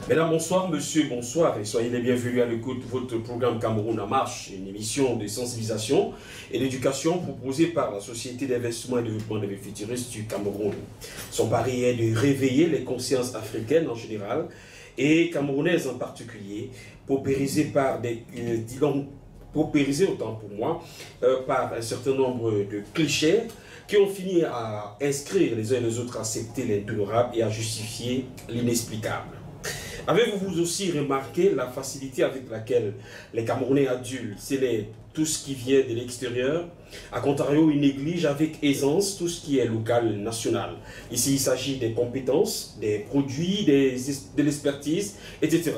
Mesdames, bonsoir, monsieur, bonsoir, et soyez les bienvenus à l'écoute de votre programme Cameroun en marche, une émission de sensibilisation et d'éducation proposée par la Société d'investissement et de développement des futuristes du Cameroun. Son pari est de réveiller les consciences africaines en général et camerounaises en particulier, paupérisées par paupérisées autant pour moi, par un certain nombre de clichés qui ont fini à inscrire les uns et les autres à accepter l'intolérable et à justifier l'inexplicable. Avez-vous vous aussi remarqué la facilité avec laquelle les Camerounais adultes célèbrent tout ce qui vient de l'extérieur? A contrario, ils négligent avec aisance tout ce qui est local, national. Ici, il s'agit des compétences, des produits, de l'expertise, etc.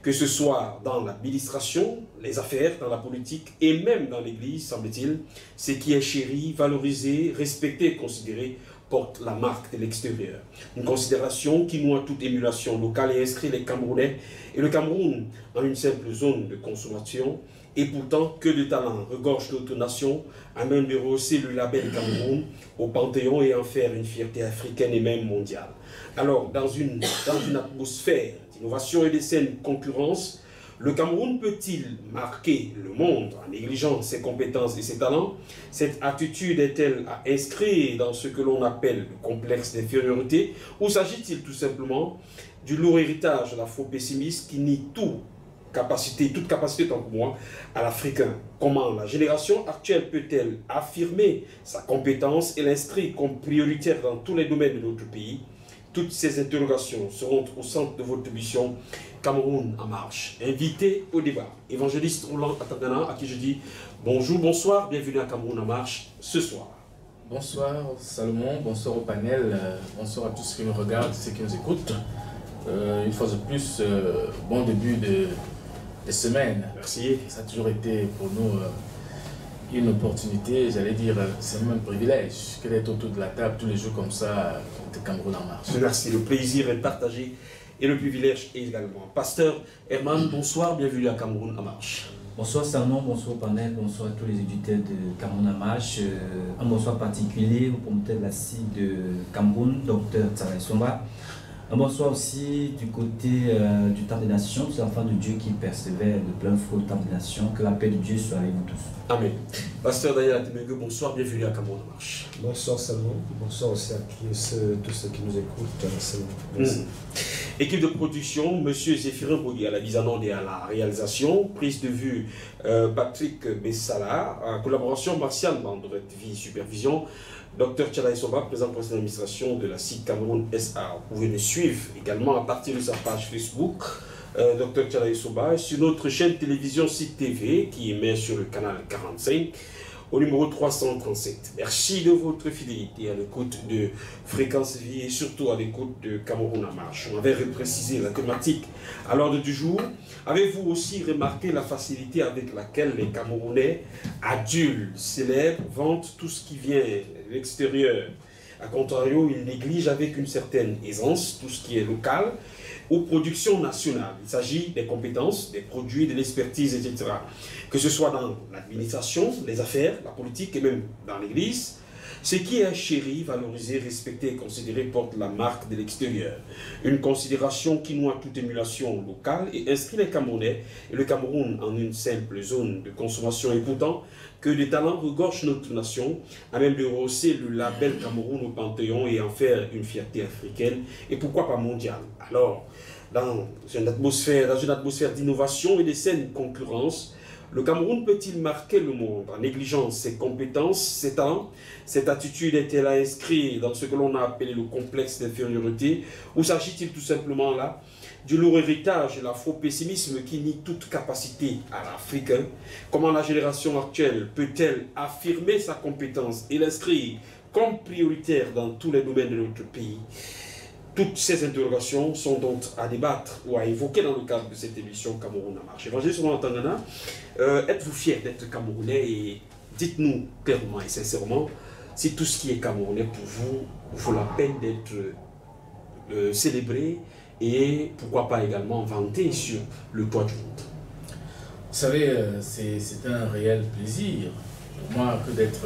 Que ce soit dans l'administration, les affaires, dans la politique et même dans l'église, semble-t-il, ce qui est chéri, valorisé, respecté et considéré porte la marque de l'extérieur. Une considération qui noie toute émulation locale et inscrit les Camerounais et le Cameroun en une simple zone de consommation. Et pourtant, que de talent regorge notre nation à même de rehausser le label Cameroun au Panthéon et en faire une fierté africaine et même mondiale. Alors, dans une atmosphère d'innovation et de saine concurrence, le Cameroun peut-il marquer le monde en négligeant ses compétences et ses talents? Cette attitude est-elle à inscrire dans ce que l'on appelle le complexe d'infériorité? Ou s'agit-il tout simplement du lourd héritage de l'afro-pessimiste qui nie toute capacité tant que moi, à l'Africain? Comment la génération actuelle peut-elle affirmer sa compétence et l'inscrire comme prioritaire dans tous les domaines de notre pays? Toutes ces interrogations seront au centre de votre émission Cameroun en marche. Invité au débat, évangéliste Roland Atandana, à qui je dis bonjour, bonsoir, bienvenue à Cameroun en marche ce soir. Bonsoir Salomon, bonsoir au panel, bonsoir à tous ceux qui nous regardent, ceux qui nous écoutent. Une fois de plus, bon début de semaine. Merci. Ça a toujours été pour nous une opportunité, j'allais dire, c'est même un privilège que d'être autour de la table tous les jours comme ça, de Cameroun en marche. Merci, le plaisir est partagé et le privilège également. Pasteur Herman, bonsoir, bienvenue à Cameroun en marche. Bonsoir Salomon, bonsoir au panel, bonsoir à tous les éditeurs de Cameroun en marche. Un bonsoir particulier au promoteur de la CIE de Cameroun, Dr Tsaraï Somba. Un bonsoir aussi du côté du temps des nations, ces enfants de Dieu qui persévèrent de plein feu au temps des nations. Que la paix de Dieu soit avec nous tous. Amen. Pasteur Daniel Atimego, bonsoir, bienvenue à Cameroun en marche. Bonsoir Salomon, bonsoir aussi à tous ceux qui nous écoutent. Merci. Équipe de production, monsieur Zéphirin Bougui à la mise en onde et à la réalisation, prise de vue Patrick Bessala, en collaboration Martial Bandret, vie supervision, Dr Tsaraï Somba, président de l'administration de la CIE Cameroun SA. Vous pouvez nous suivre également à partir de sa page Facebook, Dr Tsaraï Somba, et sur notre chaîne télévision CIE TV qui émet sur le canal 45 au numéro 337. Merci de votre fidélité à l'écoute de Fréquence Vie et surtout à l'écoute de Cameroun en marche. On avait reprécisé la thématique à l'ordre du jour. Avez-vous aussi remarqué la facilité avec laquelle les Camerounais adultes célèbrent, vantent tout ce qui vient de l'extérieur? A contrario, ils négligent avec une certaine aisance tout ce qui est local ou production nationale. Il s'agit des compétences, des produits, de l'expertise, etc. Que ce soit dans l'administration, les affaires, la politique et même dans l'église, ce qui est chéri, valorisé, respecté et considéré porte la marque de l'extérieur. Une considération qui noie toute émulation locale et inscrit les Camerounais et le Cameroun en une simple zone de consommation. Et pourtant, que des talents regorgent notre nation, à même de rehausser le label Cameroun au Panthéon et en faire une fierté africaine et pourquoi pas mondiale. Alors, dans une atmosphère d'innovation et de saine concurrence, le Cameroun peut-il marquer le monde en négligeant ses compétences, ses talents? Cette attitude est-elle à inscrire dans ce que l'on a appelé le complexe d'infériorité? Ou s'agit-il tout simplement là du lourd héritage de l'afro-pessimisme qui nie toute capacité à l'Africain? Comment la génération actuelle peut-elle affirmer sa compétence et l'inscrire comme prioritaire dans tous les domaines de notre pays? Toutes ces interrogations sont donc à débattre ou à évoquer dans le cadre de cette émission Cameroun en marche. Évangéliste Roland Atandana, êtes-vous fier d'être Camerounais et dites-nous clairement et sincèrement si tout ce qui est Camerounais pour vous vaut la peine d'être célébré et pourquoi pas également vanté sur le toit du monde? Vous savez, c'est un réel plaisir pour moi que d'être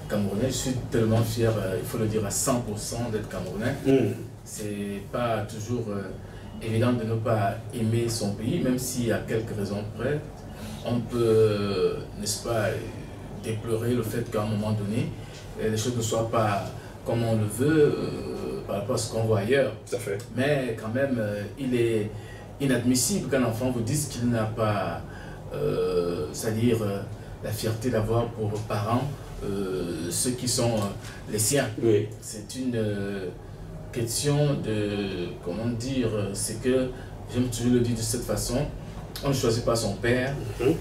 Camerounais. Je suis tellement fier, il faut le dire à 100% d'être Camerounais. C'est pas toujours évident de ne pas aimer son pays, même si à quelques raisons près, on peut, n'est-ce pas, déplorer le fait qu'à un moment donné, les choses ne soient pas comme on le veut par rapport à ce qu'on voit ailleurs. Tout à fait. Mais quand même, il est inadmissible qu'un enfant vous dise qu'il n'a pas, c'est-à-dire la fierté d'avoir pour parents ceux qui sont les siens. Oui. C'est une question de, comment dire, c'est que, j'aime toujours le dire de cette façon, on ne choisit pas son père,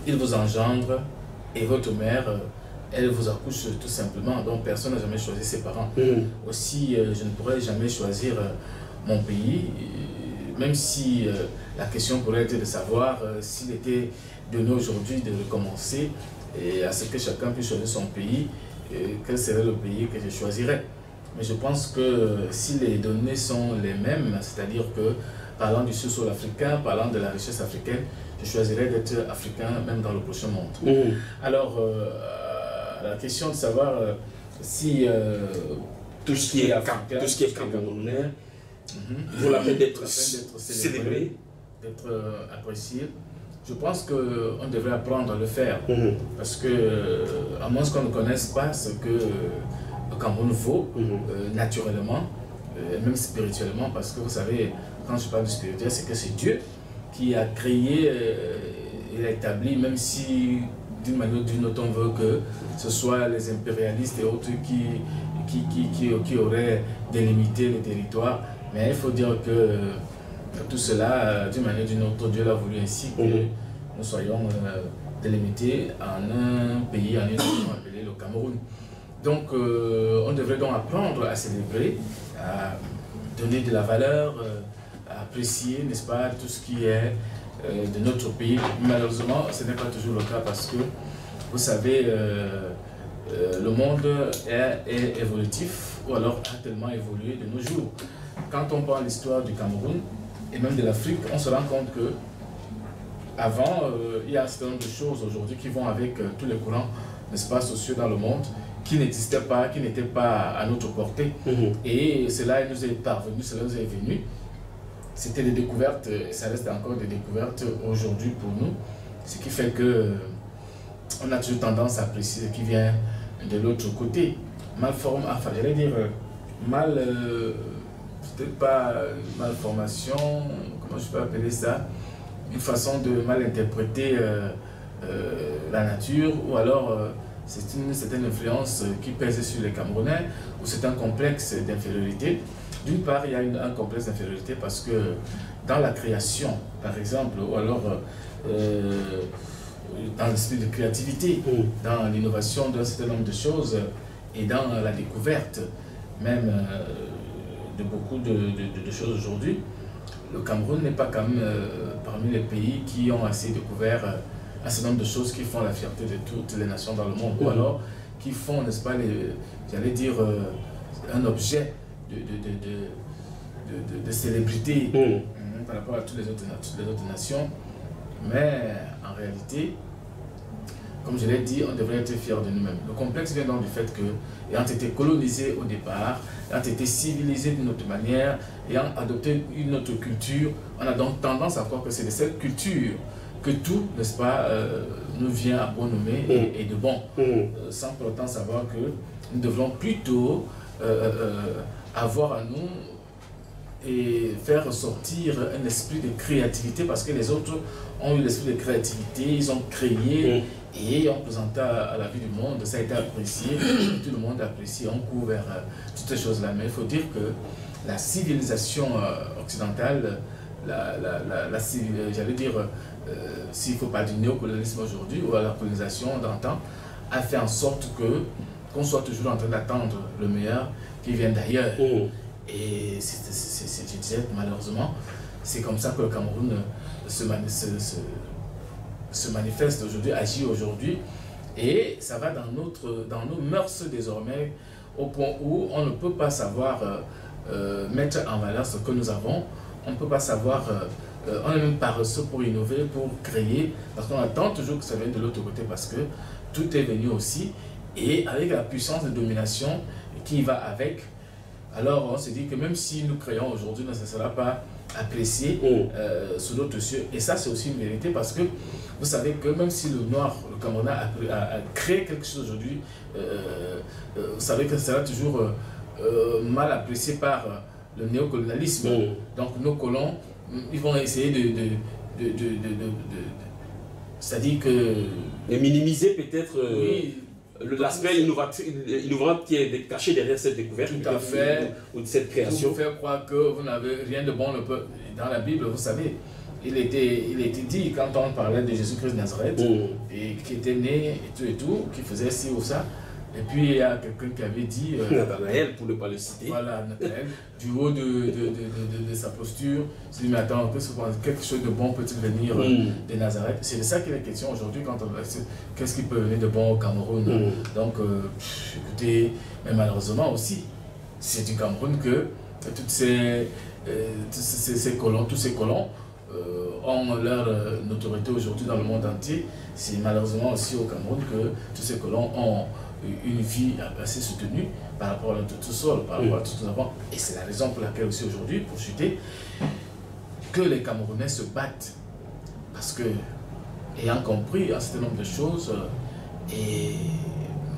il vous engendre, et votre mère, elle vous accouche tout simplement. Donc personne n'a jamais choisi ses parents. Aussi, je ne pourrais jamais choisir mon pays, même si la question pourrait être de savoir s'il était donné aujourd'hui de recommencer et à ce que chacun puisse choisir son pays, quel serait le pays que je choisirais. Mais je pense que si les données sont les mêmes, c'est-à-dire que parlant du sous-sol africain, parlant de la richesse africaine, je choisirais d'être africain même dans le prochain monde. Alors, la question de savoir si tout ce qui est africain, tout ce qui est camerounais, vaut la peine d'être célébré, d'être apprécié. Je pense qu'on devrait apprendre à le faire, parce que, à moins qu'on ne connaisse pas ce que le Cameroun vaut naturellement, même spirituellement, parce que vous savez, quand je parle de spirituel, c'est que c'est Dieu qui a créé et a établi, même si d'une manière ou d'une autre on veut que ce soit les impérialistes et autres qui auraient délimité les territoires, mais il faut dire que tout cela, d'une manière ou d'une autre, Dieu l'a voulu ainsi que nous soyons délimités en un pays, en une nation appelée le Cameroun. Donc on devrait donc apprendre à célébrer, à donner de la valeur, à apprécier, n'est-ce pas, tout ce qui est de notre pays. Malheureusement, ce n'est pas toujours le cas parce que, vous savez, le monde est évolutif ou alors a tellement évolué de nos jours. Quand on prend l'histoire du Cameroun et même de l'Afrique, on se rend compte que avant, il y a un certain nombre de choses aujourd'hui qui vont avec tous les courants, n'est-ce pas, sociaux dans le monde, qui n'existaient pas, qui n'étaient pas à notre portée. Et cela nous est parvenu, cela nous est venu. C'était des découvertes, et ça reste encore des découvertes aujourd'hui pour nous, ce qui fait que on a toujours tendance à apprécier ce qui vient de l'autre côté. Enfin j'allais dire mal, peut-être pas malformation, comment je peux appeler ça, une façon de mal interpréter la nature, ou alors c'est une certaine influence qui pèse sur les Camerounais, ou c'est un complexe d'infériorité. D'une part, il y a un complexe d'infériorité parce que dans la création, par exemple, ou alors dans l'esprit de créativité, dans l'innovation d'un certain nombre de choses et dans la découverte même de beaucoup de choses aujourd'hui, le Cameroun n'est pas quand même parmi les pays qui ont assez découvert un certain nombre de choses qui font la fierté de toutes les nations dans le monde, ou alors qui font, n'est-ce pas, j'allais dire, un objet de célébrité par rapport à toutes les autres nations. Mais en réalité, comme je l'ai dit, on devrait être fiers de nous-mêmes. Le complexe vient donc du fait que, ayant été colonisés au départ, ayant été civilisés d'une autre manière, ayant adopté une autre culture, on a donc tendance à croire que c'est de cette culture que tout, n'est-ce pas, nous vient à bon nommer et de bon, sans pour autant savoir que nous devrons plutôt avoir à nous et faire ressortir un esprit de créativité, parce que les autres ont eu l'esprit de créativité, ils ont créé et ont présenté à la vie du monde, ça a été apprécié, tout le monde a apprécié, on court vers toutes ces choses-là. Mais il faut dire que la civilisation occidentale, j'allais dire, s'il ne faut pas du néocolonialisme aujourd'hui, ou à la colonisation d'antan, a fait en sorte qu'on soit toujours en train d'attendre le meilleur qui vient d'ailleurs. Et je disais, malheureusement, c'est comme ça que le Cameroun se manifeste aujourd'hui, agit aujourd'hui, et ça va dans nos mœurs désormais, au point où on ne peut pas savoir mettre en valeur ce que nous avons, on ne peut pas savoir, on est même paresseux pour innover, pour créer, parce qu'on attend toujours que ça vienne de l'autre côté, parce que tout est venu aussi, et avec la puissance de domination qui va avec, Alors on s'est dit que même si nous créons aujourd'hui, ça ne sera pas apprécié sous notre cieux. Et ça, c'est aussi une vérité parce que vous savez que même si le noir, le Camerounais a créé quelque chose aujourd'hui, vous savez que ça sera toujours mal apprécié par le néocolonialisme. Donc nos colons, ils vont essayer c'est-à-dire que... Et minimiser peut-être oui, l'aspect innovant qui est caché derrière cette découverte. Tout à fait. Ou de cette création. Vous faire croire que vous n'avez rien de bon. Dans la Bible, vous savez, il était dit, quand on parlait de Jésus-Christ de Nazareth, et qui était né et tout, qui faisait ci ou ça, et puis il y a quelqu'un qui avait dit... Nathanaël, pour ne pas le citer. Voilà, Nathanaël, du haut de sa posture, il s'est dit, mais attends, quelque chose de bon peut-il venir de Nazareth? C'est de ça qu'il est question aujourd'hui, quand on qu'est-ce qui peut venir de bon au Cameroun? Donc, écoutez, mais malheureusement aussi, c'est du Cameroun que tous ces colons ont leur notoriété aujourd'hui dans le monde entier. C'est malheureusement aussi au Cameroun que tous ces colons ont une vie assez soutenue par rapport à notre sol, par rapport à tout ce que nous avons. Et c'est la raison pour laquelle aussi aujourd'hui, pour chuter, que les Camerounais se battent. Parce que, ayant compris un certain nombre de choses, et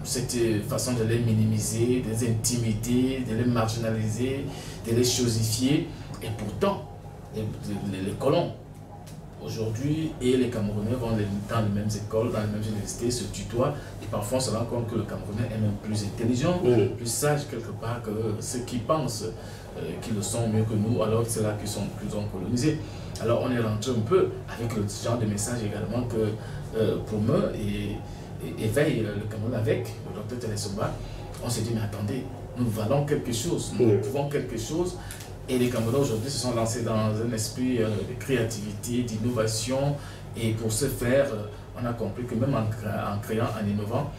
cette façon de les minimiser, de les intimider, de les marginaliser, de les chosifier, et pourtant, les colons, aujourd'hui, et les Camerounais vont dans les mêmes écoles, dans les mêmes universités, se tutoient, et parfois on se rend compte que le Camerounais est même plus intelligent, plus sage quelque part que ceux qui pensent qu'ils le sont mieux que nous, alors que c'est là qu'ils sont plus colonisés. Alors on est rentré un peu avec le genre de message également que Promeut et éveille le Cameroun avec le docteur Telesomba. On s'est dit, mais attendez, nous valons quelque chose, nous pouvons quelque chose. Et les Camerounais aujourd'hui se sont lancés dans un esprit de créativité, d'innovation. Et pour ce faire, on a compris que même en créant, en innovant,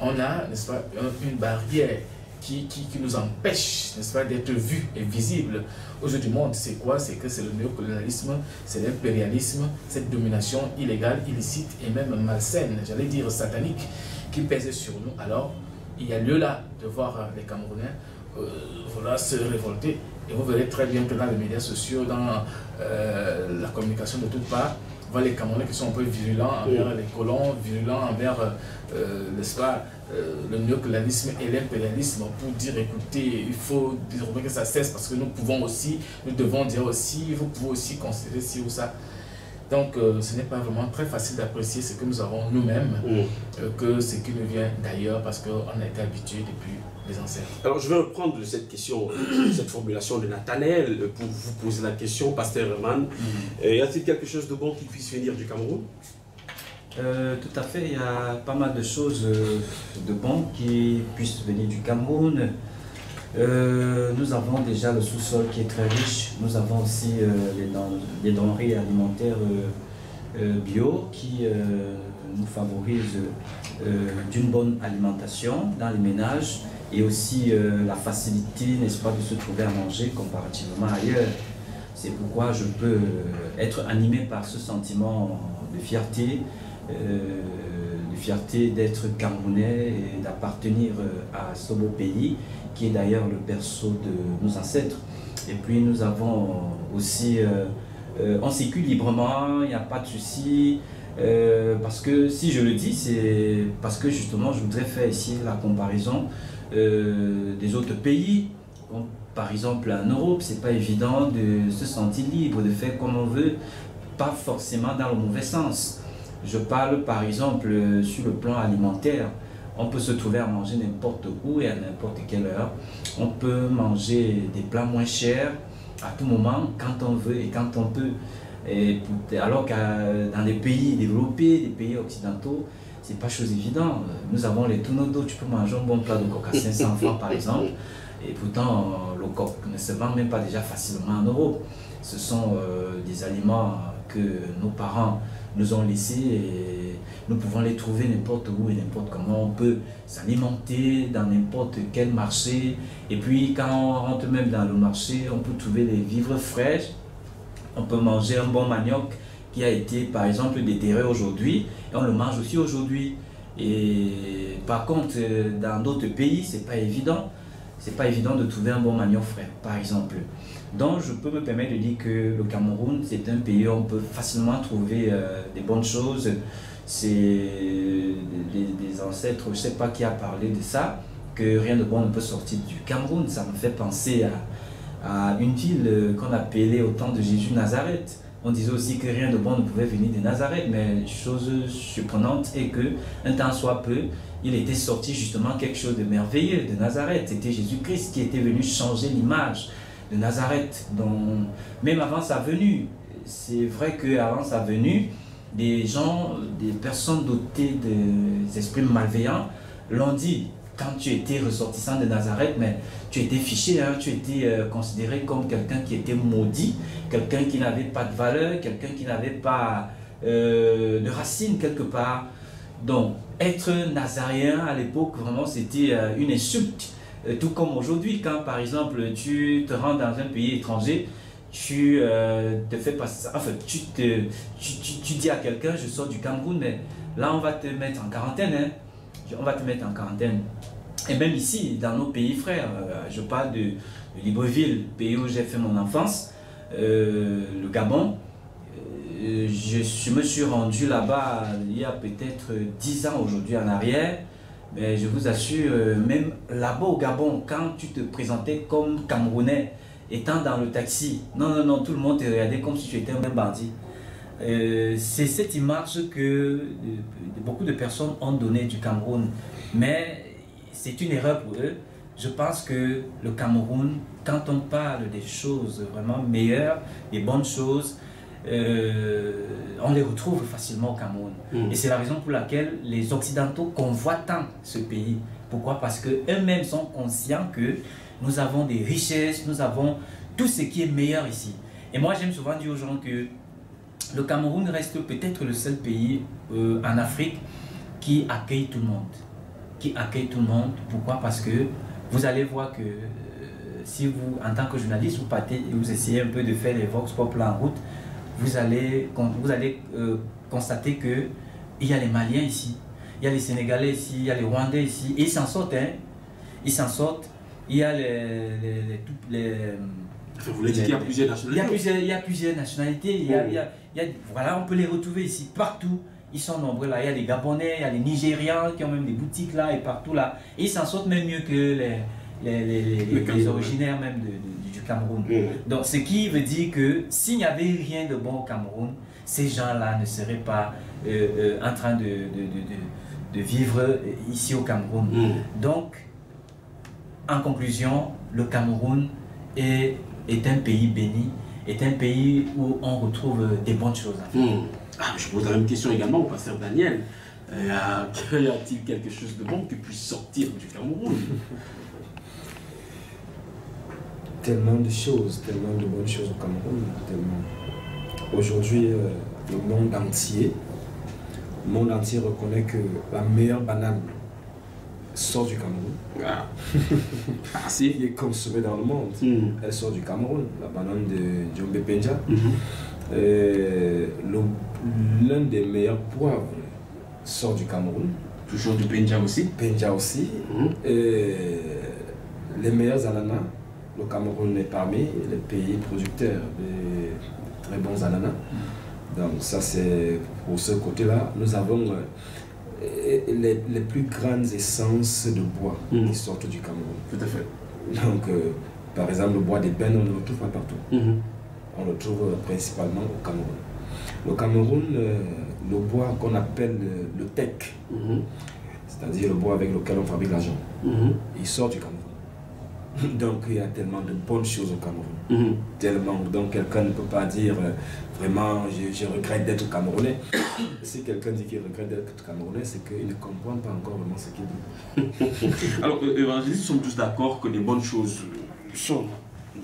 on a, n'est-ce pas, une barrière qui nous empêche, n'est-ce pas, d'être vus et visibles. Aujourd'hui, le monde, c'est quoi? C'est que c'est le néocolonialisme, c'est l'impérialisme, cette domination illégale, illicite et même malsaine, j'allais dire satanique, qui pèse sur nous. Alors, il y a lieu là de voir les Camerounais se révolter. Et vous verrez très bien que dans les médias sociaux, dans la communication de toutes parts, on voit les Camerounais qui sont un peu virulents envers les colons, virulents envers, n'est-ce pas, le néocolonialisme et l'impérialisme pour dire, écoutez, il faut dire que ça cesse parce que nous pouvons aussi, nous devons dire aussi, vous pouvez aussi considérer ci ou ça. Donc ce n'est pas vraiment très facile d'apprécier ce que nous avons nous-mêmes que ce qui nous vient d'ailleurs parce qu'on a été habitué depuis les ancêtres. Alors je vais reprendre cette question, cette formulation de Nathanaël pour vous poser la question, Pasteur Herman. Y a-t-il quelque chose de bon qui puisse venir du Cameroun? Tout à fait, il y a pas mal de choses de bon qui puissent venir du Cameroun. Nous avons déjà le sous-sol qui est très riche. Nous avons aussi les denrées alimentaires bio qui nous favorisent d'une bonne alimentation dans les ménages et aussi la facilité, n'est-ce pas, de se trouver à manger comparativement ailleurs. C'est pourquoi je peux être animé par ce sentiment de fierté d'être Camerounais et d'appartenir à ce beau pays qui est d'ailleurs le berceau de nos ancêtres. Et puis nous avons aussi, on circule librement, il n'y a pas de souci, parce que si je le dis, c'est parce que justement je voudrais faire ici la comparaison des autres pays. Par exemple en Europe, c'est pas évident de se sentir libre, de faire comme on veut, pas forcément dans le mauvais sens. Je parle par exemple sur le plan alimentaire. On peut se trouver à manger n'importe où et à n'importe quelle heure. On peut manger des plats moins chers à tout moment, quand on veut et quand on peut. Alors que dans les pays développés, des pays occidentaux, c'est pas chose évidente. Nous avons les tourneaux, tu peux manger un bon plat de coq à 500 francs par exemple. Et pourtant, le coq ne se vend même pas déjà facilement en Europe. Ce sont des aliments que nos parents nous ont laissés et nous pouvons les trouver n'importe où et n'importe comment. On peut s'alimenter dans n'importe quel marché. Et puis quand on rentre même dans le marché, on peut trouver des vivres frais. On peut manger un bon manioc qui a été par exemple déterré aujourd'hui et on le mange aussi aujourd'hui. Et par contre, dans d'autres pays, c'est pas évident. c'est pas évident de trouver un bon manioc frais, par exemple. Donc, je peux me permettre de dire que le Cameroun, c'est un pays où on peut facilement trouver des bonnes choses. C'est des ancêtres, je ne sais pas qui a parlé de ça, que rien de bon ne peut sortir du Cameroun. Ça me fait penser à une ville qu'on appelait au temps de Jésus, Nazareth. On disait aussi que rien de bon ne pouvait venir de Nazareth, mais chose surprenante est que, un temps soit peu, il était sorti justement quelque chose de merveilleux de Nazareth. C'était Jésus-Christ qui était venu changer l'image de Nazareth. Donc, même avant sa venue, c'est vrai qu'avant sa venue, des gens, des personnes dotées d'esprits malveillants l'ont dit. Quand tu étais ressortissant de Nazareth, mais tu étais fiché, hein, tu étais considéré comme quelqu'un qui était maudit, quelqu'un qui n'avait pas de valeur, quelqu'un qui n'avait pas de racines quelque part. Donc, être nazaréen à l'époque, vraiment, c'était une insulte. Tout comme aujourd'hui, quand par exemple tu te rends dans un pays étranger, tu te fais passer, enfin, tu dis à quelqu'un, je sors du Cameroun, mais là on va te mettre en quarantaine, hein. On va te mettre en quarantaine. Et même ici, dans nos pays frères, je parle de Libreville, pays où j'ai fait mon enfance, le Gabon. Je me suis rendu là-bas il y a peut-être 10 ans aujourd'hui en arrière. Mais je vous assure, même là-bas au Gabon, quand tu te présentais comme Camerounais, étant dans le taxi, non, tout le monde te regardait comme si tu étais un bandit. C'est cette image que beaucoup de personnes ont donnée du Cameroun, mais c'est une erreur pour eux. Je pense que le Cameroun, quand on parle des choses vraiment meilleures, des bonnes choses, on les retrouve facilement au Cameroun. Et c'est la raison pour laquelle les Occidentaux convoitent tant ce pays. Pourquoi? Parce qu'eux-mêmes sont conscients que nous avons des richesses, nous avons tout ce qui est meilleur ici. Et moi, j'aime souvent dire aux gens que le Cameroun reste peut-être le seul pays en Afrique qui accueille tout le monde. Pourquoi? Parce que vous allez voir que si vous, en tant que journaliste, vous partez et vous essayez un peu de faire les vox pop là en route, vous allez constater qu'il y a les Maliens ici, il y a les Sénégalais ici, il y a les Rwandais ici, et ils s'en sortent, hein. Ils s'en sortent. Il y a Vous voulez dire qu'il y a plusieurs nationalités? Il y a plusieurs nationalités. Voilà, on peut les retrouver ici, partout. Ils sont nombreux là. Il y a les Gabonais, il y a les Nigérians qui ont même des boutiques là et partout là. Et ils s'en sortent même mieux que les originaires même du Cameroun. Donc, ce qui veut dire que s'il n'y avait rien de bon au Cameroun, ces gens-là ne seraient pas en train de vivre ici au Cameroun. Donc, en conclusion, le Cameroun est un pays béni, est un pays où on retrouve des bonnes choses à faire. Je poserai une question également au pasteur Daniel. Y a-t-il quelque chose de bon qui puisse sortir du Cameroun? Tellement de choses, tellement de bonnes choses au Cameroun. Aujourd'hui, le monde entier reconnaît que la meilleure banane sort du Cameroun. Assez. Qui est consommée dans le monde. Elle sort du Cameroun, la banane de Djombe Penja. L'un des meilleurs poivres sort du Cameroun. Toujours du Penja aussi. Penja aussi. Les meilleurs ananas, le Cameroun est parmi les pays producteurs de très bons ananas. Donc ça c'est pour ce côté-là. Nous avons les plus grandes essences de bois qui sortent du Cameroun. Tout à fait. Donc par exemple le bois d'ébène, on ne le trouve pas partout. On le trouve principalement au Cameroun. Le Cameroun, le bois qu'on appelle le teck, c'est-à-dire le bois avec lequel on fabrique l'argent, il sort du Cameroun. Donc il y a tellement de bonnes choses au Cameroun. Tellement. Donc quelqu'un ne peut pas dire vraiment je regrette d'être Camerounais. Si quelqu'un dit qu'il regrette d'être Camerounais, c'est qu'il ne comprend pas encore vraiment ce qu'il dit. Alors, évangélistes, nous sommes tous d'accord que les bonnes choses sont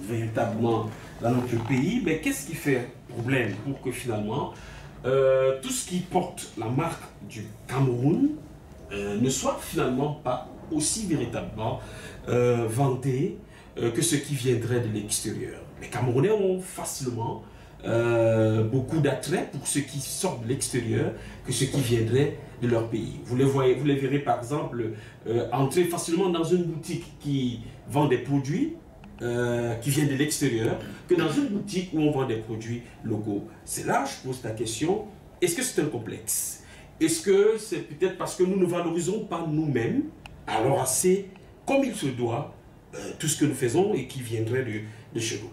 véritablement dans notre pays, mais qu'est-ce qui fait problème pour que finalement tout ce qui porte la marque du Cameroun ne soit finalement pas aussi véritablement vanté que ce qui viendrait de l'extérieur? Les Camerounais ont facilement beaucoup d'attrait pour ceux qui sortent de l'extérieur que ceux qui viendraient de leur pays. Vous les verrez par exemple entrer facilement dans une boutique qui vend des produits qui viennent de l'extérieur que dans une boutique où on vend des produits locaux. C'est là je pose la question, est-ce que c'est un complexe? Est-ce que c'est peut-être parce que nous ne valorisons pas nous-mêmes alors assez comme il se doit tout ce que nous faisons et qui viendrait de chez nous?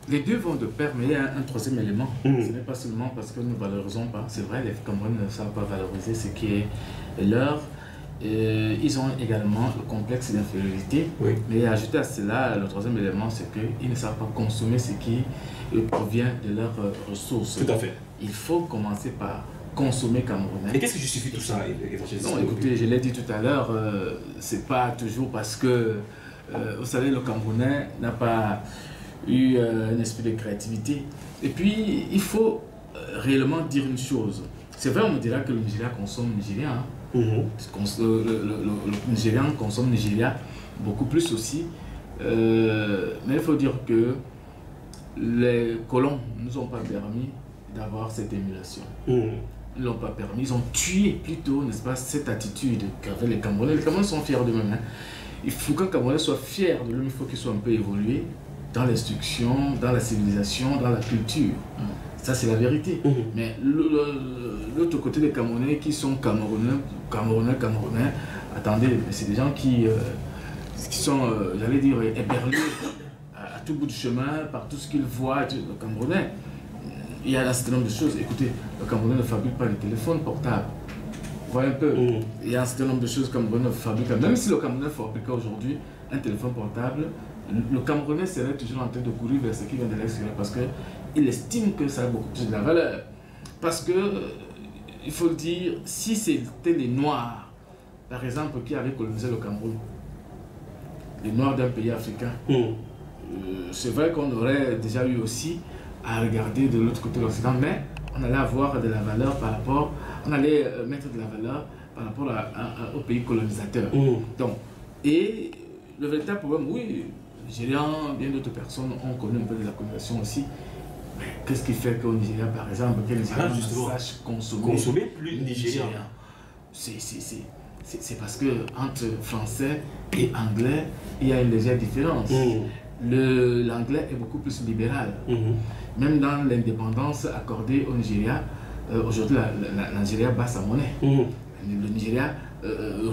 Les deux vont de pair, mais il y a un troisième élément. Ce n'est pas seulement parce que nous ne valorisons pas. C'est vrai, les Camerounais ne savent pas valoriser ce qui est leur. Ils ont également le complexe d'infériorité. Oui. Mais ajouté à cela, le troisième élément, c'est qu'ils ne savent pas consommer ce qui provient de leurs ressources. Tout à fait. Il faut commencer par consommer camerounais. Et qu'est-ce qui justifie tout ça, évangéliste? Non, écoutez, je l'ai dit tout à l'heure, c'est pas toujours parce que, vous savez, le Camerounais n'a pas eu un esprit de créativité. Et puis, il faut réellement dire une chose. C'est vrai, on me dira que le Nigeria consomme nigérien. Hein. Le Nigérian consomme Nigeria beaucoup plus aussi. Mais il faut dire que les colons ne nous ont pas permis d'avoir cette émulation. Ils ne l'ont pas permis. Ils ont tué plutôt, n'est-ce pas, cette attitude qu'avaient les Camerounais. Les Camerounais sont fiers d'eux-mêmes. Hein. Il faut qu'un Camerounais soit fier de lui, il faut qu'il soit un peu évolué dans l'instruction, dans la civilisation, dans la culture. Ça, c'est la vérité. Mais l'autre côté des Camerounais qui sont Camerounais, attendez, c'est des gens qui sont, j'allais dire, éberlés à tout bout du chemin, par tout ce qu'ils voient. Le Camerounais, il y a un certain nombre de choses. Écoutez, le Camerounais ne fabrique pas de téléphone portable. Vous voyez un peu, il y a un certain nombre de choses que le Camerounais fabrique. Même si le Camerounais fabriquait aujourd'hui un téléphone portable, le Camerounais serait toujours en train de courir vers ce qui vient de l'extérieur parce qu'il estime que ça a beaucoup plus de la valeur. Parce que, il faut le dire, si c'était les Noirs, par exemple, qui avaient colonisé le Cameroun, les Noirs d'un pays africain, c'est vrai qu'on aurait déjà eu aussi à regarder de l'autre côté de l'Occident, mais on allait avoir de la valeur par rapport, on allait mettre de la valeur par rapport au pays colonisateur. Donc, et le véritable problème, oui, Nigérians, bien d'autres personnes ont connu un peu de la colonisation aussi. Mais qu'est-ce qui fait qu'au Nigeria, par exemple, que les Nigériens sachent consommer plus nigérien? C'est parce que entre français et anglais, il y a une légère différence. L'anglais est beaucoup plus libéral. Même dans l'indépendance accordée au Nigeria, aujourd'hui, la Nigeria bat sa monnaie. Le Nigeria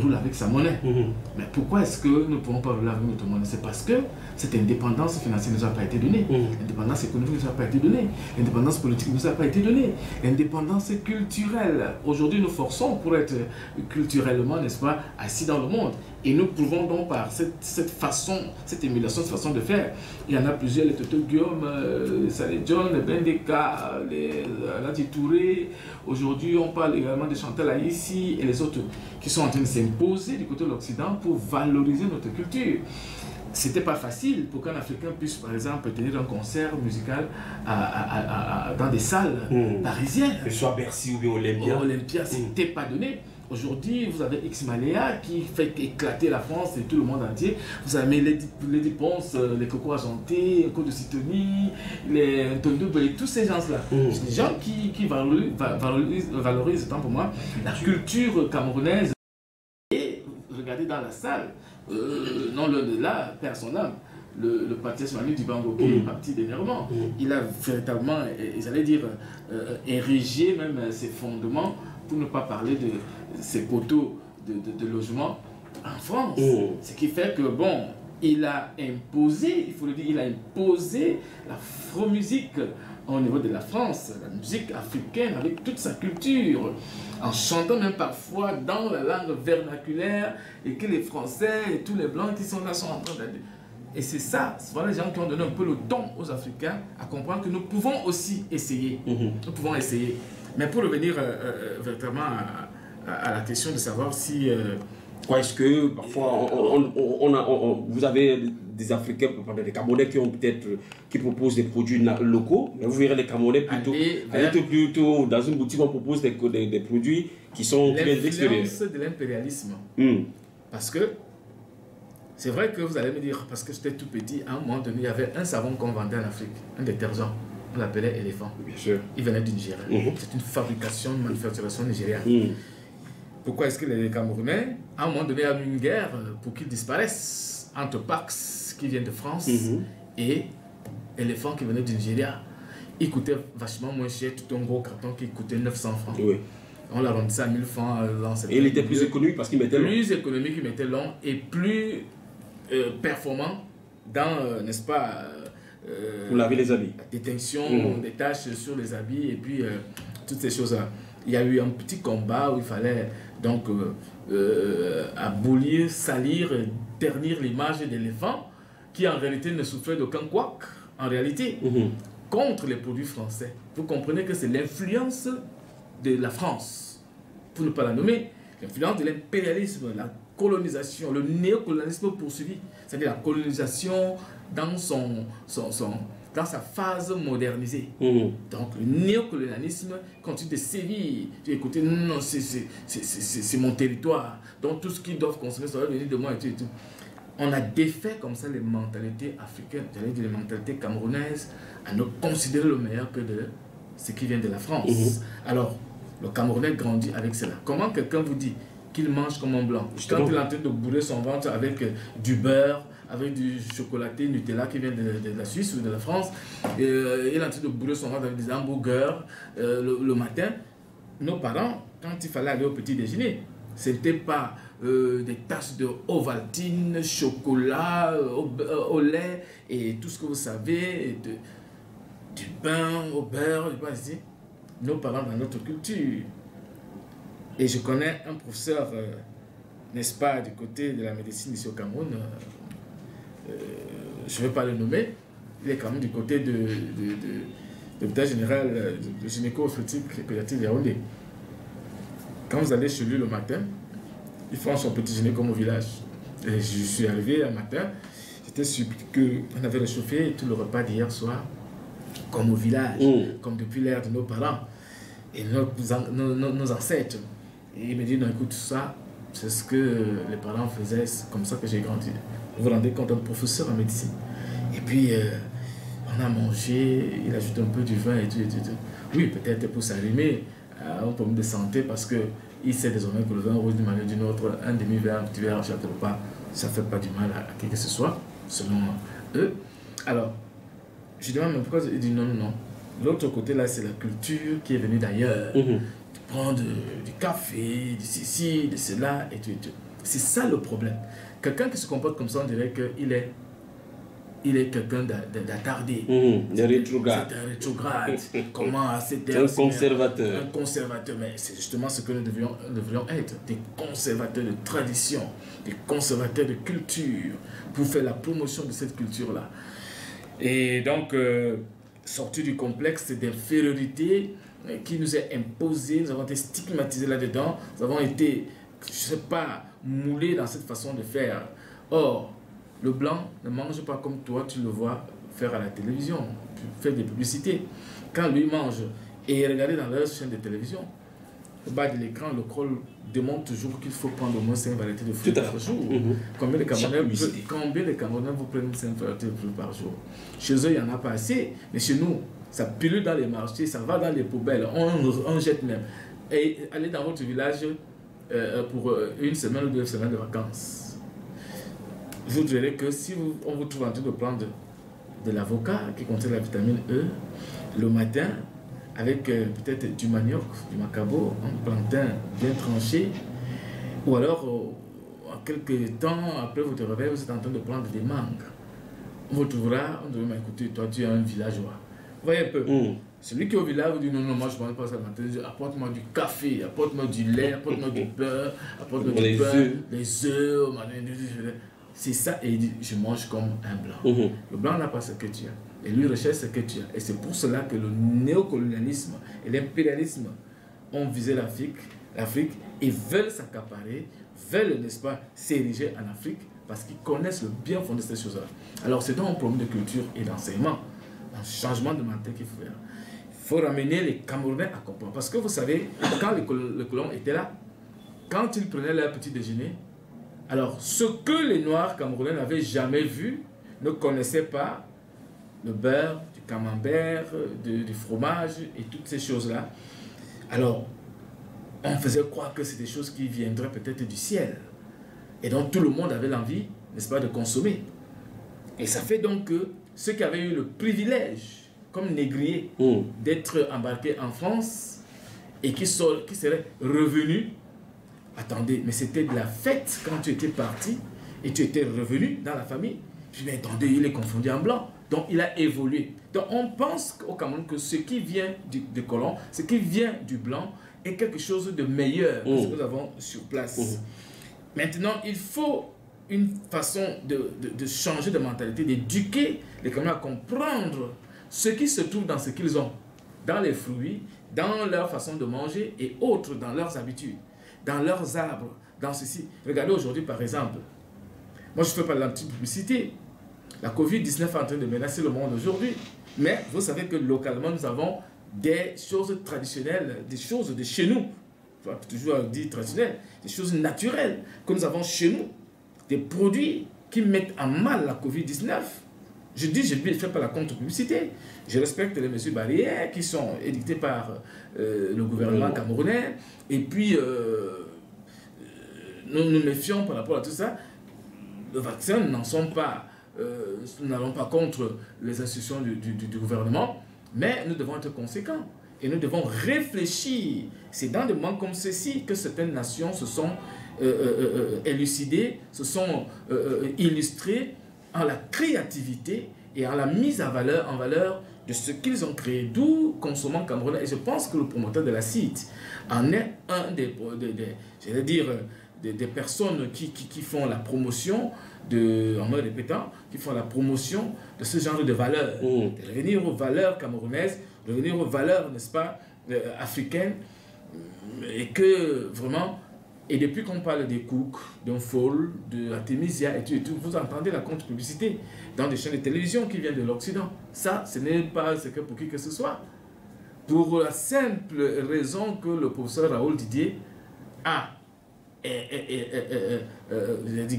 roule avec sa monnaie. Mais pourquoi est-ce que nous ne pouvons pas rouler avec notre monnaie? C'est parce que cette indépendance financière ne nous a pas été donnée. L'indépendance économique ne nous a pas été donnée. L'indépendance politique ne nous a pas été donnée. L'indépendance culturelle. Aujourd'hui, nous forçons pour être culturellement, n'est-ce pas, assis dans le monde. Et nous prouvons donc par cette façon, cette émulation, cette façon de faire. Il y en a plusieurs, les Toto Guillaume, Saleh John, les Bendeka, les Lati Touré. Aujourd'hui, on parle également de Chantal Aïssi et les autres qui sont en train de s'imposer du côté de l'Occident pour valoriser notre culture. C'était pas facile pour qu'un Africain puisse, par exemple, tenir un concert musical dans des salles parisiennes. Que ce soit Bercy ou bien Olympia. Olympia, c'était pas donné. Aujourd'hui, vous avez X-Maléa qui fait éclater la France et tout le monde entier. Vous avez Lady Ponce, les Coco Argentés, Côte de Sidonie, les Tondoube et tous ces gens-là. C'est des gens qui valorisent, tant pour moi, la culture camerounaise. Et regardez dans la salle, non loin de là, perd son âme. Le parti Manu du Bango, qui est parti d'énervement, il a véritablement, j'allais dire, érigé même ses fondements, pour ne pas parler de ces poteaux de logement en France. Ce qui fait que, bon, il a imposé, il faut le dire, il a imposé la afro-musique au niveau de la France, la musique africaine avec toute sa culture, en chantant même parfois dans la langue vernaculaire, et que les Français et tous les Blancs qui sont là sont en train de... Et c'est ça, ce sont les gens qui ont donné un peu le ton aux Africains à comprendre que nous pouvons aussi essayer. Nous pouvons essayer. Mais pour revenir véritablement à la question de savoir si... Quoi est-ce que parfois vous avez des Africains, des Camerounais qui proposent des produits locaux, mais vous verrez les Camerounais plutôt dans une boutique, on propose des produits qui sont très extérieurs. L'influence de l'impérialisme. Parce que c'est vrai que vous allez me dire, parce que j'étais tout petit, à un moment donné, il y avait un savon qu'on vendait en Afrique, un détergent. on l'appelait éléphant. Bien sûr. Il venait du Nigeria. C'est une fabrication, une manufacturation nigériane. Pourquoi est-ce que les Camerounais, à un moment donné, ont eu une guerre pour qu'ils disparaissent entre Pax, qui vient de France, et éléphant qui venait du Nigeria? Il coûtait vachement moins cher, tout un gros carton qui coûtait 900 francs. Oui. On l'arrondissait à 1000 francs. Et il était plus économique parce qu'il mettait long. Plus économique, il mettait long et plus performant dans, n'est-ce pas, pour laver les habits. la détection des taches sur les habits et puis toutes ces choses-là. Il y a eu un petit combat où il fallait donc abolir, salir, ternir l'image d'éléphant qui en réalité ne souffrait d'aucun couac, en réalité, contre les produits français. Vous comprenez que c'est l'influence de la France, pour ne pas la nommer, l'influence de l'impérialisme, la colonisation, le néocolonialisme poursuivi, c'est-à-dire la colonisation dans, dans sa phase modernisée. Donc le néocolonialisme continue de sévir. Tu écoutes, non, c'est mon territoire, donc tout ce qu'ils doivent consommer, ça va venir de moi et tout et tout. On a défait comme ça les mentalités africaines, j'allais dire les mentalités camerounaises, à ne considérer le meilleur que de ce qui vient de la France. Alors, le Camerounais grandit avec cela. Comment quelqu'un vous dit qu'il mange comme un blanc quand il est en train de bourrer son ventre avec du beurre, avec du chocolaté Nutella qui vient de la Suisse ou de la France, il est en train de bourrer son ventre avec des hamburgers le matin? Nos parents, quand il fallait aller au petit déjeuner, ce n'était pas des tasses de Ovaltine, chocolat, au lait et tout ce que vous savez, du pain au beurre, du pain ici. Nos parents dans notre culture. Et je connais un professeur, n'est-ce pas, du côté de la médecine ici au Cameroun, je ne vais pas le nommer, il est quand même du côté de l'hôpital général de gynéco-obstétrique pédiatrique de Yaoundé. Quand vous allez chez lui le matin, il fait son petit dîner comme au village. Et je suis arrivé un matin, j'étais surpris qu'on avait réchauffé tout le repas d'hier soir comme au village, comme depuis l'ère de nos parents et nos ancêtres. Et il me dit, non, écoute, ça, c'est ce que les parents faisaient, c'est comme ça que j'ai grandi. Vous vous rendez compte, un professeur en médecine. Et puis, on a mangé, il ajoute un peu du vin et tout, et tout, et tout. Oui, peut-être pour s'arrimer à un problème de santé, parce qu'il sait désormais que le vin rouge d'une manière ou d'une autre, un demi-verre, un petit verre à chaque repas, ça ne fait pas du mal à qui que ce soit, selon eux. Alors, je demande, mais pourquoi il dit non, non, non. L'autre côté, là, c'est la culture qui est venue d'ailleurs. Tu prends du café, de ceci, de cela, et tout, et tout. C'est ça le problème. Quelqu'un qui se comporte comme ça, on dirait qu'il est quelqu'un d'attardé. De rétrograde. C'est un rétrograde. Comment à cette un conservateur. Un conservateur. Mais c'est justement ce que nous devrions être. Des conservateurs de tradition, des conservateurs de culture, pour faire la promotion de cette culture-là. Et donc, sortir du complexe d'infériorité qui nous est imposé, nous avons été stigmatisés là-dedans, nous avons été, je ne sais pas, moulés dans cette façon de faire. Or, le blanc ne mange pas comme toi, tu le vois faire à la télévision, faire des publicités. Quand lui mange et regardez dans leur chaîne de télévision, au bas de l'écran, le col demande toujours qu'il faut prendre au moins 5 variétés de fruits par jour. Combien de Camerounais vous prennent 5 variétés de fruits par jour? Chez eux, il n'y en a pas assez, mais chez nous, ça pullule dans les marchés, ça va dans les poubelles, on jette même. Et allez dans votre village pour une semaine ou 2 semaines de vacances. Vous verrez que si on vous trouve en train de prendre de l'avocat qui contient la vitamine E le matin, avec peut-être du manioc, du macabo, un plantain bien tranché, ou alors en quelques temps après votre réveil, vous êtes en train de prendre des mangues. On vous trouvera, on devrait m'écouter, toi tu es un villageois. Vous voyez un peu, celui qui est au village vous dit non, non, moi je ne mange pas ça le matin, apporte-moi du café, apporte-moi du lait, apporte-moi du beurre, apporte-moi du pain, les œufs, c'est ça, et il dit je mange comme un blanc. Le blanc n'a pas ce que tu as. Et lui recherche ce que tu as. Et c'est pour cela que le néocolonialisme et l'impérialisme ont visé l'Afrique et veulent s'accaparer, veulent, n'est-ce pas, s'ériger en Afrique parce qu'ils connaissent le bien fondé de ces choses-là. Alors c'est donc un problème de culture et d'enseignement, un changement de mentalité qu'il faut faire. Il faut ramener les Camerounais à comprendre. Parce que vous savez, quand les colons étaient là, quand ils prenaient leur petit déjeuner, alors ce que les Noirs camerounais n'avaient jamais vu, ne connaissaient pas, le beurre, du camembert, du fromage et toutes ces choses-là. Alors, on faisait croire que c'est des choses qui viendraient peut-être du ciel. Et donc, tout le monde avait l'envie, n'est-ce pas, de consommer. Et ça fait donc que ceux qui avaient eu le privilège, comme négriers, d'être embarqués en France et qui seraient revenus, attendez, mais c'était de la fête quand tu étais parti et tu étais revenu dans la famille. Je dis, mais attendez, il est confondu en blanc. Donc, il a évolué. Donc, on pense au Cameroun que ce qui vient du colon, ce qui vient du blanc, est quelque chose de meilleur que ce que nous avons sur place. Maintenant, il faut une façon de changer de mentalité, d'éduquer les Camerounais à comprendre ce qui se trouve dans ce qu'ils ont, dans les fruits, dans leur façon de manger et autres, dans leurs habitudes, dans leurs arbres, dans ceci. Regardez aujourd'hui, par exemple, moi je fais pas de la petite publicité, la Covid-19 est en train de menacer le monde aujourd'hui, mais vous savez que localement, nous avons des choses traditionnelles, des choses de chez nous, je vais toujours dire traditionnelles, des choses naturelles que nous avons chez nous, des produits qui mettent en mal la Covid-19. Je dis, je ne fais pas la contre-publicité. Je respecte les mesures barrières qui sont édictées par le gouvernement camerounais. Et puis, nous nous méfions par rapport à tout ça. Les vaccins n'en sont pas, nous n'allons pas contre les institutions du gouvernement, mais nous devons être conséquents. Et nous devons réfléchir. C'est dans des moments comme ceci que certaines nations se sont élucidées, se sont illustrées en la créativité et en la mise en valeur de ce qu'ils ont créé, d'où Consommons Camerounais. Et je pense que le promoteur de la CIT en est un des personnes qui font la promotion, en me répétant, qui font la promotion de ce genre de valeurs, de revenir aux valeurs camerounaises, de revenir aux valeurs, n'est-ce pas, africaines, et que vraiment, et depuis qu'on parle des Cook, d'un Fall, de Artemisia et tout, vous entendez la contre-publicité dans des chaînes de télévision qui viennent de l'Occident. Ça, ce n'est pas secret pour qui que ce soit. Pour la simple raison que le professeur Raoul Didier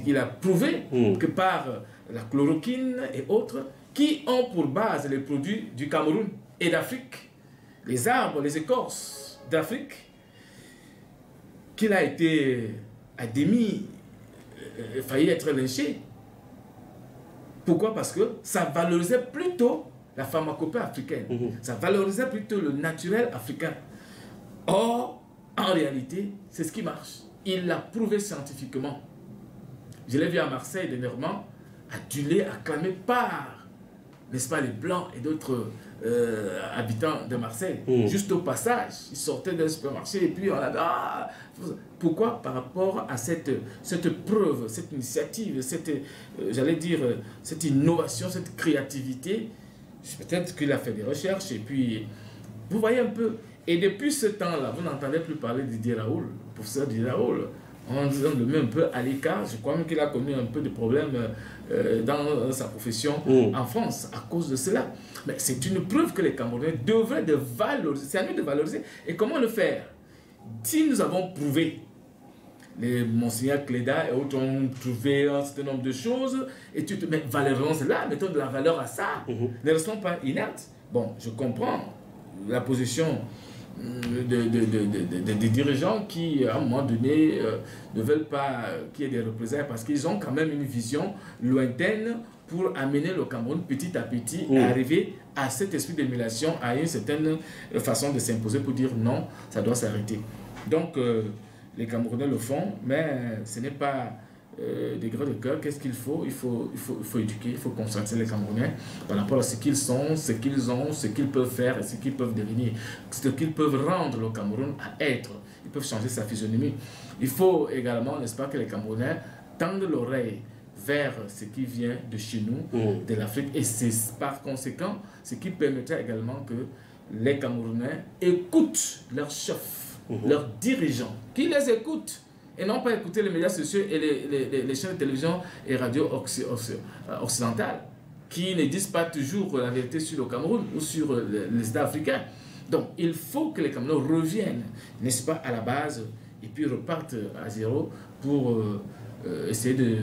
il a prouvé que par la chloroquine et autres, qui ont pour base les produits du Cameroun et d'Afrique, les arbres, les écorces d'Afrique, qu'il a été à demi failli être lynché. Pourquoi? Parce que ça valorisait plutôt la pharmacopée africaine. Ça valorisait plutôt le naturel africain. Or, en réalité, c'est ce qui marche. Il l'a prouvé scientifiquement. Je l'ai vu à Marseille dernièrement, adulé, acclamé par, n'est-ce pas, les Blancs et d'autres habitants de Marseille. Juste au passage, ils sortaient d'un supermarché et puis on a dit, pourquoi? Par rapport à cette preuve, cette initiative, j'allais dire, cette innovation, cette créativité. Peut-être qu'il a fait des recherches et puis, vous voyez un peu. Et depuis ce temps-là, vous n'entendez plus parler de Didier Raoul, le professeur Didier Raoul. On le met un peu à l'écart. Je crois même qu'il a connu un peu de problèmes dans sa profession en France à cause de cela. Mais c'est une preuve que les Camerounais devraient de valoriser. C'est à nous de valoriser. Et comment le faire? Si nous avons prouvé, les Monseigneur Cléda et autres ont trouvé un certain nombre de choses, et mais valorisons cela, mettons de la valeur à ça. Ne restons pas inertes. Bon, je comprends la position des dirigeants qui, à un moment donné, ne veulent pas qu'il y ait des représailles parce qu'ils ont quand même une vision lointaine pour amener le Cameroun petit à petit à arriver à cet esprit d'émulation, à une certaine façon de s'imposer pour dire non, ça doit s'arrêter. Donc, les Camerounais le font, mais ce n'est pas des grès de cœur. Qu'est-ce qu'il faut? Il faut éduquer, il faut conscientiser les Camerounais par rapport à ce qu'ils sont, ce qu'ils ont, ce qu'ils peuvent faire et ce qu'ils peuvent devenir, ce qu'ils peuvent rendre le Cameroun à être. Ils peuvent changer sa physionomie. Il faut également, n'est-ce pas, que les Camerounais tendent l'oreille vers ce qui vient de chez nous, de l'Afrique, et c'est par conséquent ce qui permettrait également que les Camerounais écoutent leurs chefs, leurs dirigeants, qui les écoutent et non pas écouter les médias sociaux et les chaînes de télévision et radio occidentales qui ne disent pas toujours la vérité sur le Cameroun ou sur les États africains. Donc il faut que les Camerounais reviennent, n'est-ce pas, à la base et puis repartent à zéro pour essayer de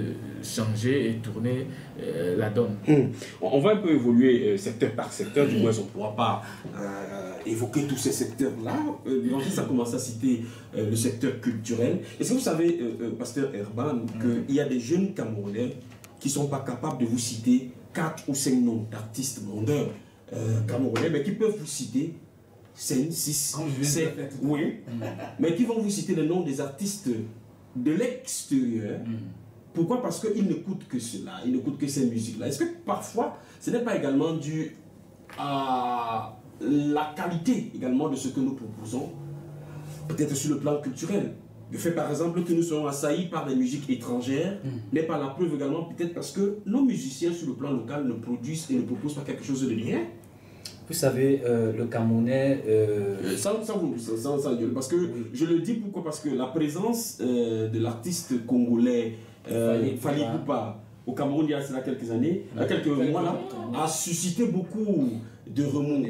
changer et tourner la donne. On va un peu évoluer secteur par secteur, du moins on ne pourra pas évoquer tous ces secteurs-là. L'Évangile a commencé à citer le secteur culturel. Est-ce que vous savez, Pasteur Herban, qu'il y a des jeunes Camerounais qui ne sont pas capables de vous citer 4 ou 5 noms d'artistes mondeurs camerounais, mais qui peuvent vous citer 5, 6, 7, oui, mais qui vont vous citer le nom des artistes de l'extérieur. Pourquoi? Parce qu'ils n'écoutent que cela, ils n'écoutent que ces musiques-là. Est-ce que parfois, ce n'est pas également dû à la qualité également de ce que nous proposons, peut-être sur le plan culturel? Le fait par exemple que nous soyons assaillis par des musiques étrangères n'est pas la preuve également peut-être parce que nos musiciens sur le plan local ne produisent et ne proposent pas quelque chose de bien. Vous savez, le Camerounais... Sans gueule, parce que je le dis pourquoi? Parce que la présence de l'artiste congolais Fally Ipupa au Cameroun il y a cela quelques années, quelques mois là, a suscité beaucoup de remous.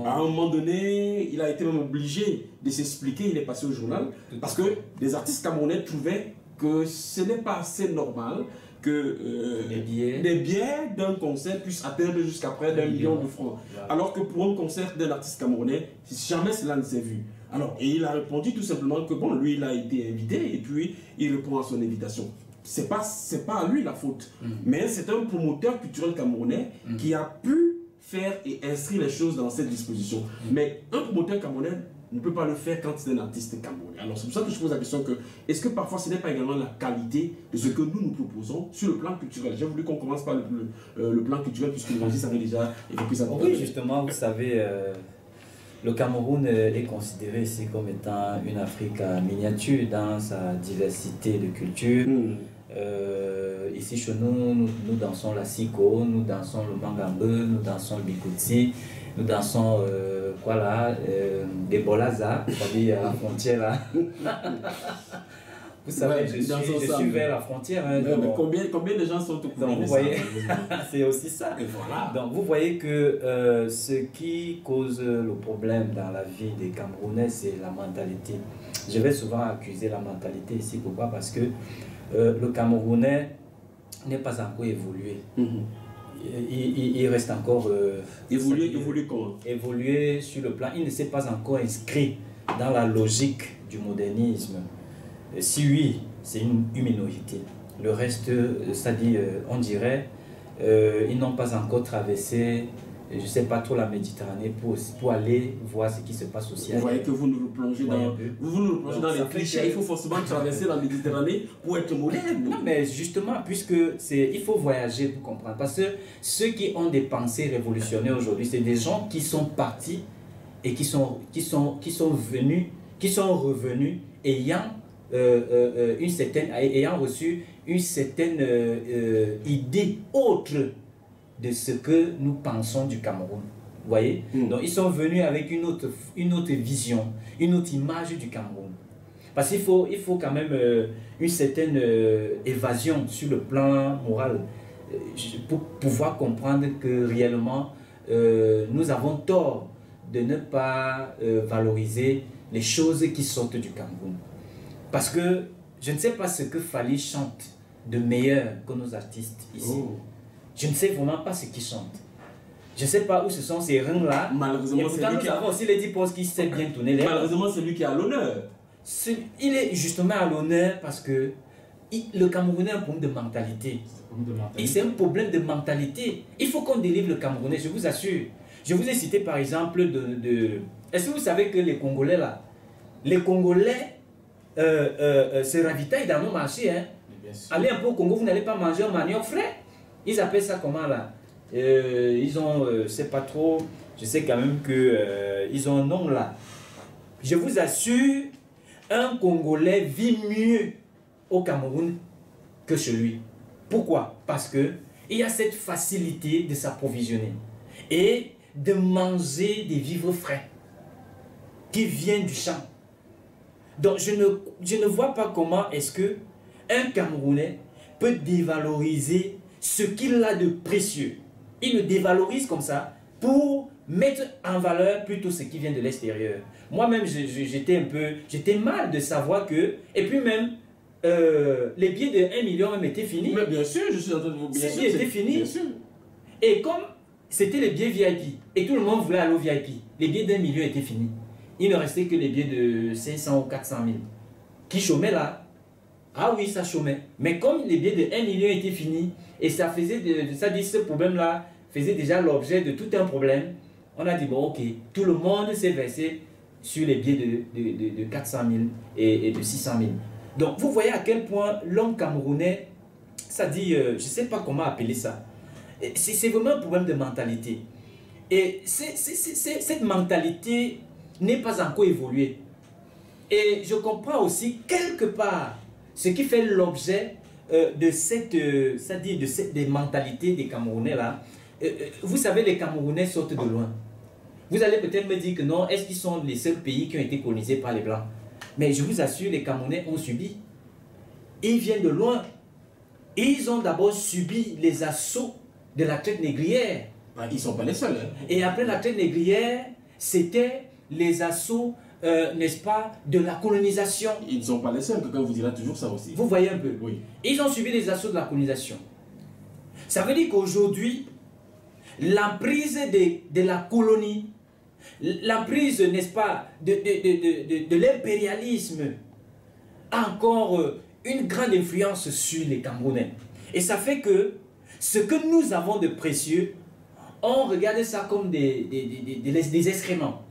À un moment donné, il a été même obligé de s'expliquer, il est passé au journal, parce que des artistes camerounais trouvaient que ce n'est pas assez normal que des billets d'un concert puissent atteindre jusqu'à près d'1 million de francs. Alors que pour un concert d'un artiste camerounais, jamais cela ne s'est vu. Alors, et il a répondu tout simplement que bon, lui il a été invité et puis il répond à son invitation. C'est pas à lui la faute, mais c'est un promoteur culturel camerounais qui a pu faire et inscrire les choses dans cette disposition. Mais un promoteur camerounais ne peut pas le faire quand c'est un artiste camerounais. Alors c'est pour ça que je pose la question que est-ce que parfois ce n'est pas également la qualité de ce que nous proposons sur le plan culturel? J'ai voulu qu'on commence par le plan culturel puisque l'Évangile avait déjà évoqué ça. Oui, justement, vous savez, le Cameroun est considéré ici comme étant une Afrique miniature dans sa diversité de cultures. Ici chez nous, nous dansons la siko, nous dansons le mangambe, nous dansons le bikutsi, nous dansons des bolaza, c'est-à-dire à la frontière là. Vous savez, je suis vers la frontière. Hein, mais combien de gens sont au courant? Vous voyez, c'est aussi ça. Et voilà. Donc vous voyez que ce qui cause le problème dans la vie des Camerounais, c'est la mentalité. Je vais souvent accuser la mentalité ici. Pourquoi? Parce que le Camerounais n'est pas encore évolué. Il reste encore... évoluer comment? Évoluer sur le plan... Il ne s'est pas encore inscrit dans la logique du modernisme. Si oui, c'est une minorité. Le reste, c'est-à-dire, on dirait, ils n'ont pas encore traversé, je ne sais pas trop, la Méditerranée pour aller voir ce qui se passe au ciel. Vous voyez que vous nous replongez dans les clichés. Il faut forcément traverser la Méditerranée pour être moderne. Non, mais justement, puisque il faut voyager pour comprendre. Parce que ceux qui ont des pensées révolutionnaires aujourd'hui, c'est des gens qui sont partis et qui sont revenus ayant reçu une certaine idée autre de ce que nous pensons du Cameroun. Vous voyez? Donc ils sont venus avec une autre vision, une autre image du Cameroun. Parce qu'il faut quand même une certaine évasion sur le plan moral pour pouvoir comprendre que réellement nous avons tort de ne pas valoriser les choses qui sortent du Cameroun. Parce que je ne sais pas ce que Fally chante de meilleur que nos artistes ici. Je ne sais vraiment pas ce qu'ils chantent. Je ne sais pas où ce sont ces reins-là. Malheureusement, c'est lui qui avons aussi les 10 postes qui sait bien tourner les... Malheureusement, c'est lui qui est à l'honneur. Il est justement à l'honneur parce que le Camerounais a un problème de mentalité. Et c'est un problème de mentalité. Il faut qu'on délivre le Camerounais, je vous assure. Je vous ai cité par exemple Est-ce que vous savez que les Congolais là, se ravitaillent dans nos marchés, hein? Allez un peu au Congo, vous n'allez pas manger un manioc frais. Ils appellent ça comment là? Ils ont, c'est pas trop, je sais quand même que ils ont un nom là. Je vous assure, un Congolais vit mieux au Cameroun que chez lui. Pourquoi? Parce que il y a cette facilité de s'approvisionner et de manger des vivres frais qui viennent du champ. Donc je ne vois pas comment est-ce que un Camerounais peut dévaloriser ce qu'il a de précieux. Il le dévalorise comme ça pour mettre en valeur plutôt ce qui vient de l'extérieur. Moi-même, j'étais mal de savoir que... Et puis même, les billets de 1 million même étaient finis. Mais bien sûr, je suis en train de vous dire. Ces billets étaient finis. Bien sûr. Et comme c'était les billets VIP, et tout le monde voulait aller au VIP, les billets d'1 million étaient finis. Il ne restait que les billets de 500 ou 400 000. Qui chômaient là? Ah oui, ça chômait. Mais comme les billets de 1 million étaient finis, et ça faisait, ce problème-là faisait déjà l'objet de tout un problème, on a dit, bon, ok, tout le monde s'est versé sur les billets de 400 000 et de 600 000. Donc, vous voyez à quel point l'homme camerounais, ça dit, je ne sais pas comment appeler ça, c'est vraiment un problème de mentalité. Et cette mentalité n'est pas encore évoluée. Et je comprends aussi quelque part ce qui fait l'objet de des mentalités des Camerounais là. Vous savez, les Camerounais sortent de loin. Vous allez peut-être me dire que non, est-ce qu'ils sont les seuls pays qui ont été colonisés par les Blancs? Mais je vous assure, les Camerounais ont subi. Ils viennent de loin. Ils ont d'abord subi les assauts de la traite négrière. Ils ne sont pas les seuls. Hein. Et après la traite négrière, c'était les assauts, n'est-ce pas, de la colonisation. Ils ne sont pas les seuls, quelqu'un vous dira toujours ça aussi. Vous voyez un peu? Oui. Ils ont subi les assauts de la colonisation. Ça veut dire qu'aujourd'hui, l'emprise de la colonie, l'emprise, n'est-ce pas, de l'impérialisme a encore une grande influence sur les Camerounais. Et ça fait que ce que nous avons de précieux, on regarde ça comme des excréments.